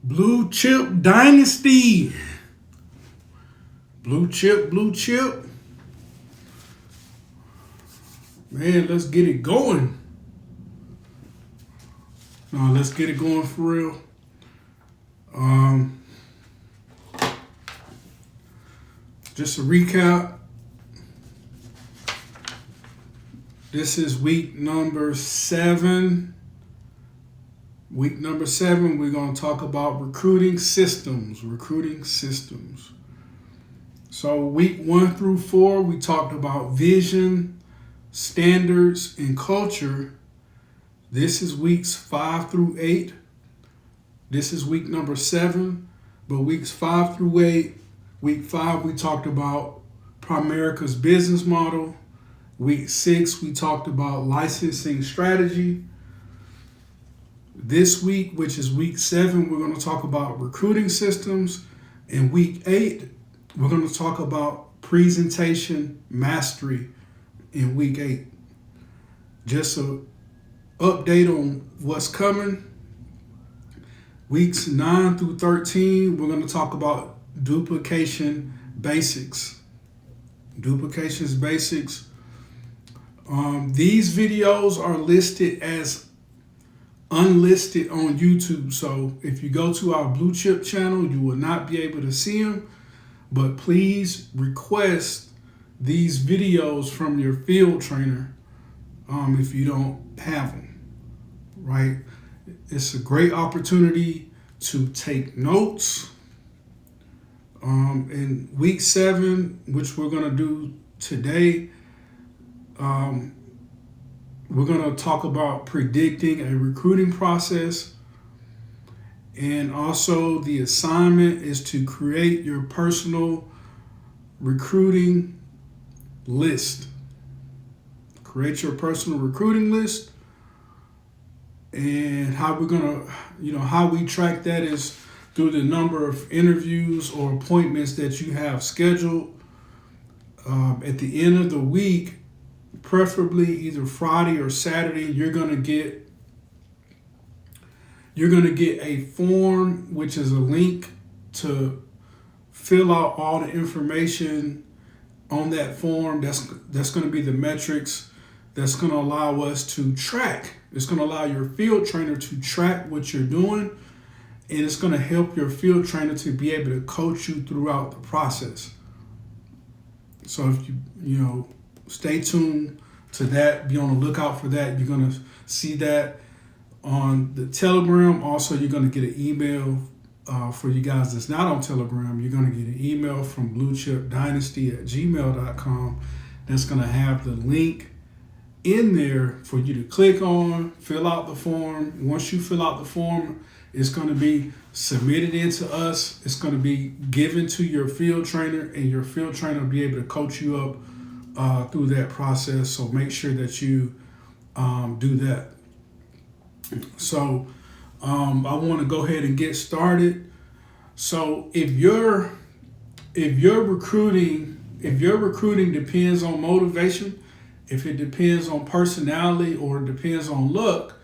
Blue Chip Dynasty. Blue Chip, Blue Chip. Man, let's get it going. No, let's get it going for real. Just a recap. This is week number 7. Week number 7, we're going to talk about recruiting systems. So week 1 through 4, we talked about vision, standards, and culture. This is weeks 5 through 8. This is week number 7. But weeks 5 through 8, week 5, we talked about Primerica's business model. Week 6, we talked about licensing strategy. This week, which is week 7, we're going to talk about recruiting systems. And week 8, we're going to talk about presentation mastery in week 8. Just an update on what's coming. Weeks 9 through 13, we're going to talk about duplication basics. Duplications basics. These videos are listed as unlisted on YouTube. So if you go to our Blue Chip channel, you will not be able to see them. But please request these videos from your field trainer if you don't have them, right? It's a great opportunity to take notes. In week 7, which we're going to do today, we're going to talk about predicting a recruiting process. And also the assignment is to create your personal recruiting list. Create your personal recruiting list. And how we're going to, how we track that is through the number of interviews or appointments that you have scheduled. At the end of the week, preferably either Friday or Saturday, you're going to get a form, which is a link to fill out all the information on that form. That's going to be the metrics that's going to allow us to track. It's going to allow your field trainer to track what you're doing, and it's going to help your field trainer to be able to coach you throughout the process. So if you stay tuned to that, be on the lookout for that. You're going to see that on the Telegram. Also, you're going to get an email for you guys that's not on Telegram. You're going to get an email from bluechipdynasty@gmail.com that's going to have the link in there for you to click on, fill out the form. Once you fill out the form, it's going to be submitted into us. It's going to be given to your field trainer, and your field trainer will be able to coach you up through that process. So make sure that you do that. So I want to go ahead and get started. So if your recruiting depends on motivation, if it depends on personality, or it depends on luck,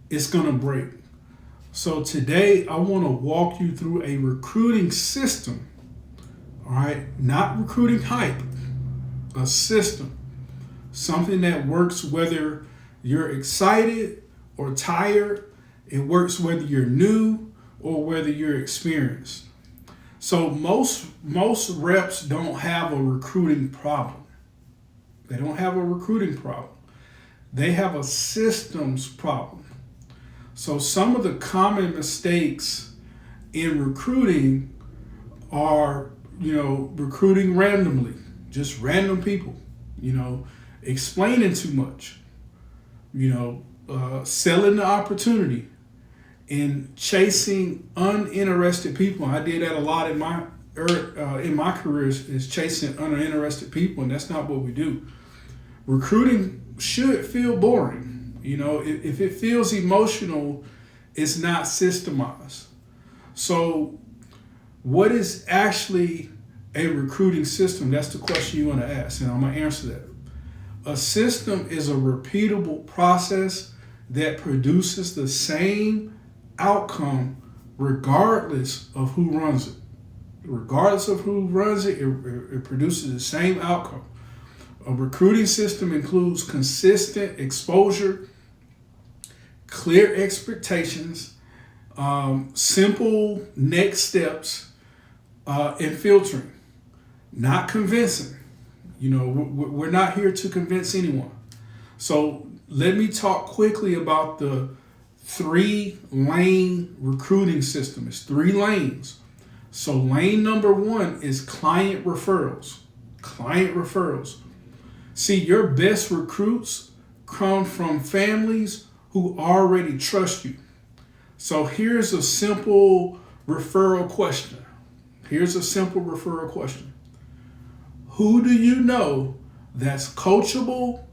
it's going to break. So today I want to walk you through a recruiting system. All right, not recruiting hype, a system, something that works whether you're excited or tired. It works whether you're new or whether you're experienced. So most reps don't have a recruiting problem. They don't have a recruiting problem. They have a systems problem. So some of the common mistakes in recruiting are, recruiting randomly, just random people, explaining too much, selling the opportunity, and chasing uninterested people. I did that a lot in my career, is chasing uninterested people, and that's not what we do. Recruiting should feel boring. If it feels emotional, it's not systemized. So what is actually a recruiting system? That's the question you want to ask, and I'm going to answer that. A system is a repeatable process that produces the same outcome regardless of who runs it. Regardless of who runs it, it produces the same outcome. A recruiting system includes consistent exposure, clear expectations, simple next steps, and filtering. Not convincing. We're not here to convince anyone. So let me talk quickly about the 3-lane recruiting system. It's 3 lanes. So lane number 1 is client referrals. Client referrals. See, your best recruits come from families who already trust you. So here's a simple referral question. Who do you know that's coachable,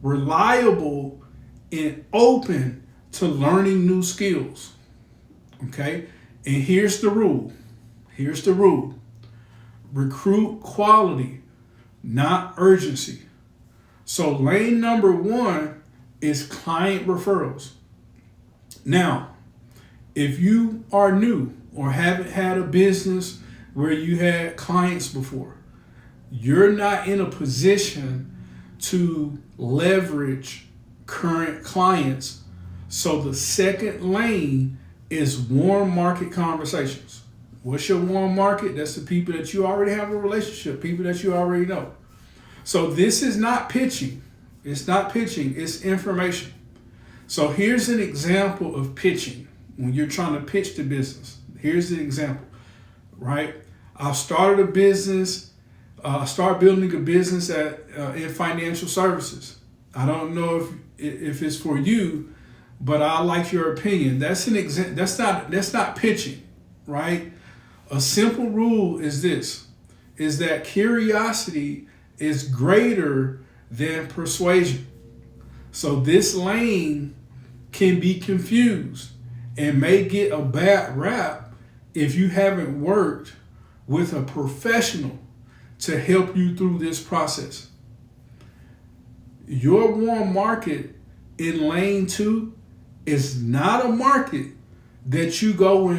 reliable, and open to learning new skills? Okay? And here's the rule. Recruit quality, not urgency. So lane number 1 is client referrals. Now, if you are new or haven't had a business where you had clients before, you're not in a position to leverage current clients. So the second lane is warm market conversations. What's your warm market? That's the people that you already have a relationship, people that you already know. So this is not pitching. It's information. So here's an example of pitching when you're trying to pitch the business. Here's the example, right? I started a business. Start building a business in financial services. I don't know if it's for you, but I like your opinion. That's an example. That's not pitching, right? A simple rule is that curiosity is greater than persuasion. So this lane can be confused and may get a bad rap if you haven't worked with a professional to help you through this process. Your warm market in lane 2 is not a market that you go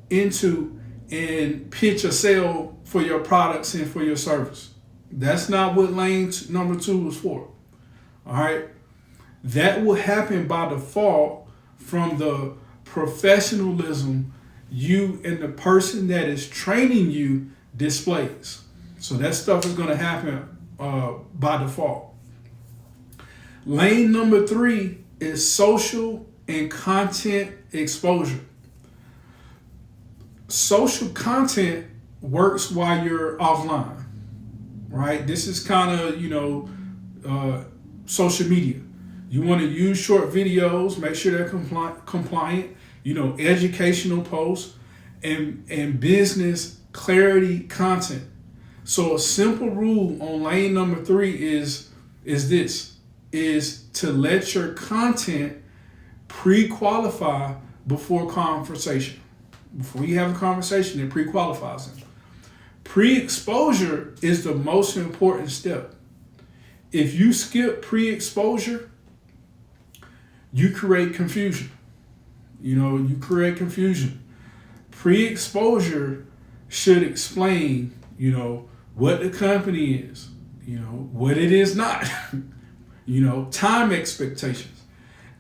into and pitch or sell for your products and for your service. That's not what lane number 2 was for. All right. That will happen by default from the professionalism you and the person that is training you displays. So that stuff is going to happen by default. Lane number 3 is social and content exposure. Social content works while you're offline, right? This is kind of, social media. You want to use short videos, make sure they're compliant, educational posts and business clarity content. So a simple rule on lane number 3 is to let your content pre-qualify before conversation. Before you have a conversation, it pre-qualifies them. Pre-exposure is the most important step. If you skip pre-exposure, you create confusion. Pre-exposure should explain, what the company is, what it is not, time expectations,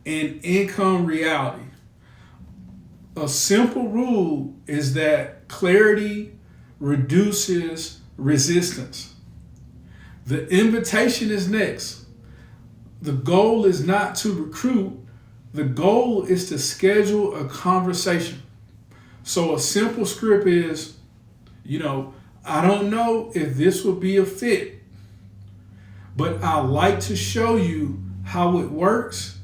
and income reality. A simple rule is that clarity reduces resistance. The invitation is next. The goal is not to recruit. The goal is to schedule a conversation. So a simple script is, I don't know if this will be a fit, but I like to show you how it works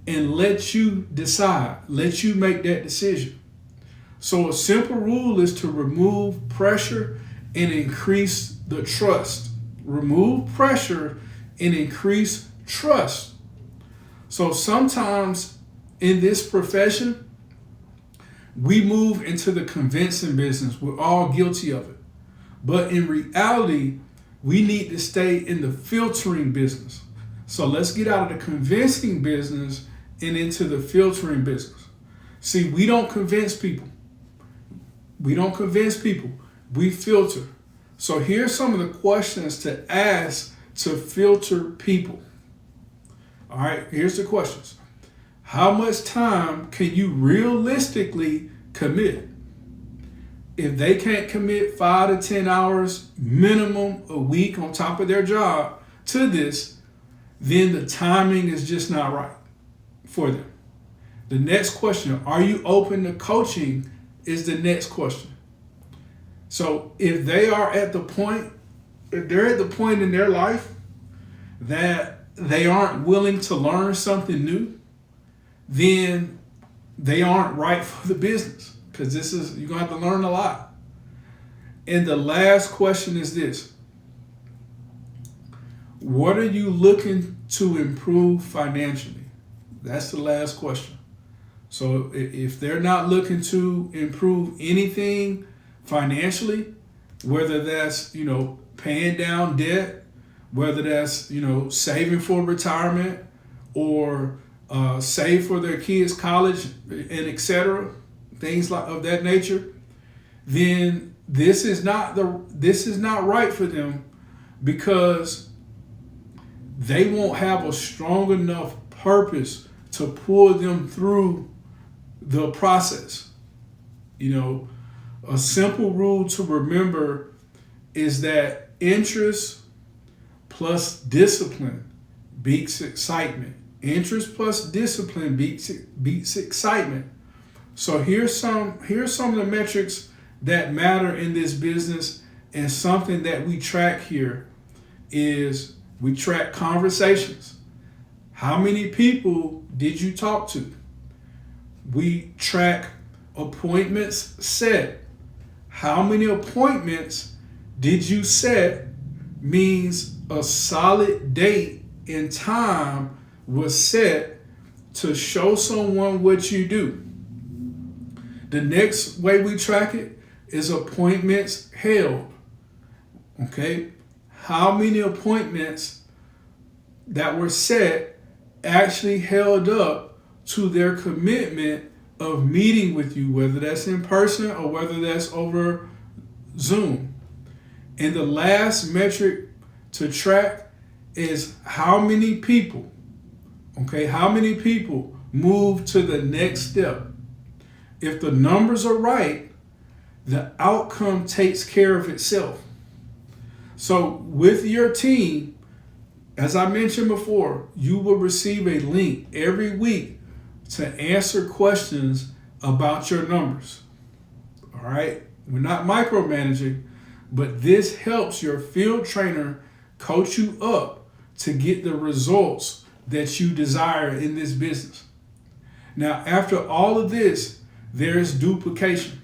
and let you decide, let you make that decision. So a simple rule is to remove pressure and increase the trust. Remove pressure and increase trust. So sometimes in this profession, we move into the convincing business. We're all guilty of it. But in reality, we need to stay in the filtering business. So let's get out of the convincing business and into the filtering business. See, we don't convince people. We don't convince people. We filter. So here's some of the questions to ask to filter people. All right, here's the questions. How much time can you realistically commit? If they can't commit 5 to 10 hours minimum a week on top of their job to this, then the timing is just not right for them. The next question, are you open to coaching, is the next question. So if they're at the point in their life that they aren't willing to learn something new, then they aren't right for the business, because you're going to have to learn a lot. And the last question is this: what are you looking to improve financially? That's the last question. So if they're not looking to improve anything financially, whether that's, paying down debt, whether that's, saving for retirement, or save for their kids' college, and etc., things of that nature, then this is not right for them, because they won't have a strong enough purpose to pull them through the process. A simple rule to remember is that interest plus discipline beats excitement. Interest plus discipline beats excitement. So here's some of the metrics that matter in this business, and something that we track here is we track conversations. How many people did you talk to? We track appointments set. How many appointments did you set means a solid date and time was set to show someone what you do. The next way we track it is appointments held. Okay? How many appointments that were set actually held up to their commitment of meeting with you, whether that's in person or whether that's over Zoom. And the last metric to track is how many people move to the next step. If the numbers are right, the outcome takes care of itself. So with your team, as I mentioned before, you will receive a link every week to answer questions about your numbers. All right? We're not micromanaging, but this helps your field trainer coach you up to get the results that you desire in this business. Now, after all of this, there's duplication.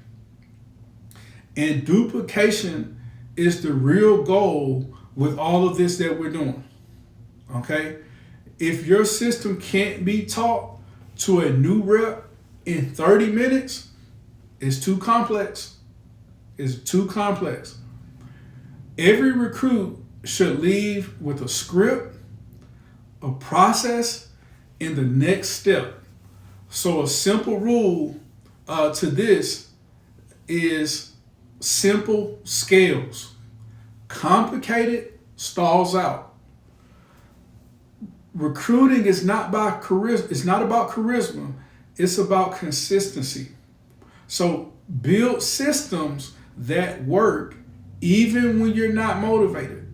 And duplication is the real goal with all of this that we're doing. Okay? If your system can't be taught to a new rep in 30 minutes, it's too complex. It's too complex. Every recruit should leave with a script, a process, and the next step. So a simple rule to this is simple scales. Complicated stalls out. Recruiting is not about charisma. It's not about charisma. It's about consistency. So build systems that work even when you're not motivated,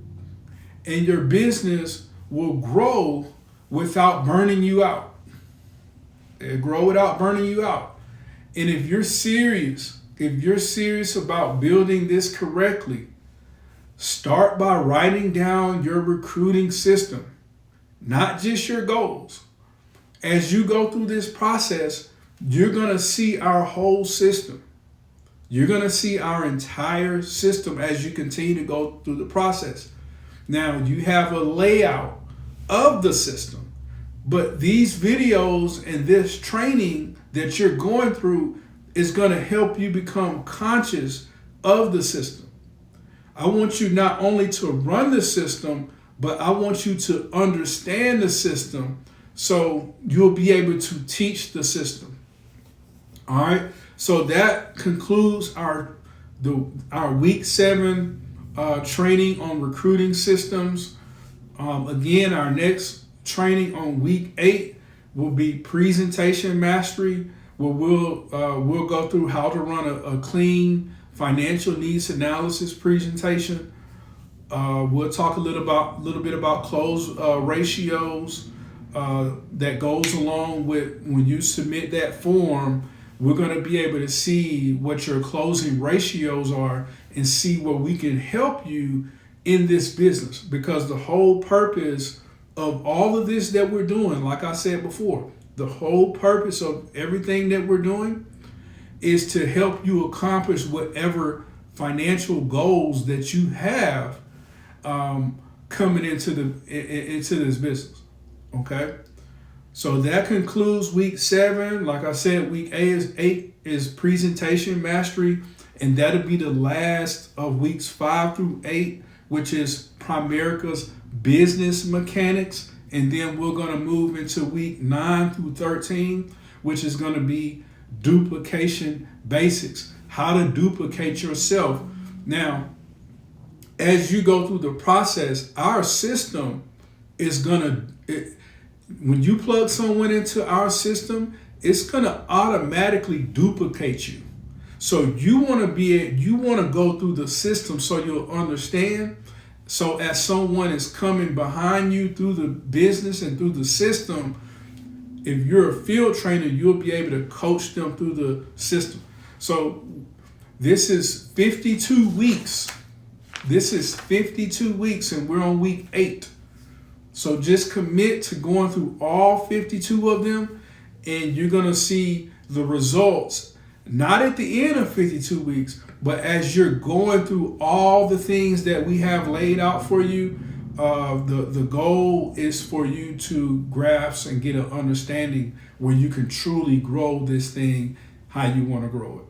and your business will grow without burning you out. It'll grow without burning you out. And if you're serious about building this correctly, start by writing down your recruiting system. Not just your goals. As you go through this process, you're going to see our whole system. You're going to see our entire system as you continue to go through the process. Now, you have a layout of the system, but these videos and this training that you're going through is going to help you become conscious of the system. I want you not only to run the system, but I want you to understand the system so you'll be able to teach the system. All right. So that concludes our week 7 training on recruiting systems. Again, our next training on week 8 will be presentation mastery, where we'll go through how to run a clean financial needs analysis presentation. We'll talk a little bit about close ratios that goes along with when you submit that form. We're going to be able to see what your closing ratios are and see where we can help you in this business, because the whole purpose of all of this that we're doing, like I said before, the whole purpose of everything that we're doing is to help you accomplish whatever financial goals that you have coming into this business. Okay, so that concludes week 7. Like I said, week 8 is presentation mastery, and that'll be the last of weeks 5 through 8, which is Primerica's business mechanics. And then we're going to move into week 9 through 13, which is going to be duplication basics, how to duplicate yourself. Now, as you go through the process, our system is going to, when you plug someone into our system, it's going to automatically duplicate you. So you want to go through the system so you'll understand. So as someone is coming behind you through the business and through the system, if you're a field trainer, you'll be able to coach them through the system. So this is 52 weeks. This is 52 weeks, and we're on week 8. So just commit to going through all 52 of them, and you're going to see the results, not at the end of 52 weeks, but as you're going through all the things that we have laid out for you. The goal is for you to grasp and get an understanding where you can truly grow this thing how you want to grow it.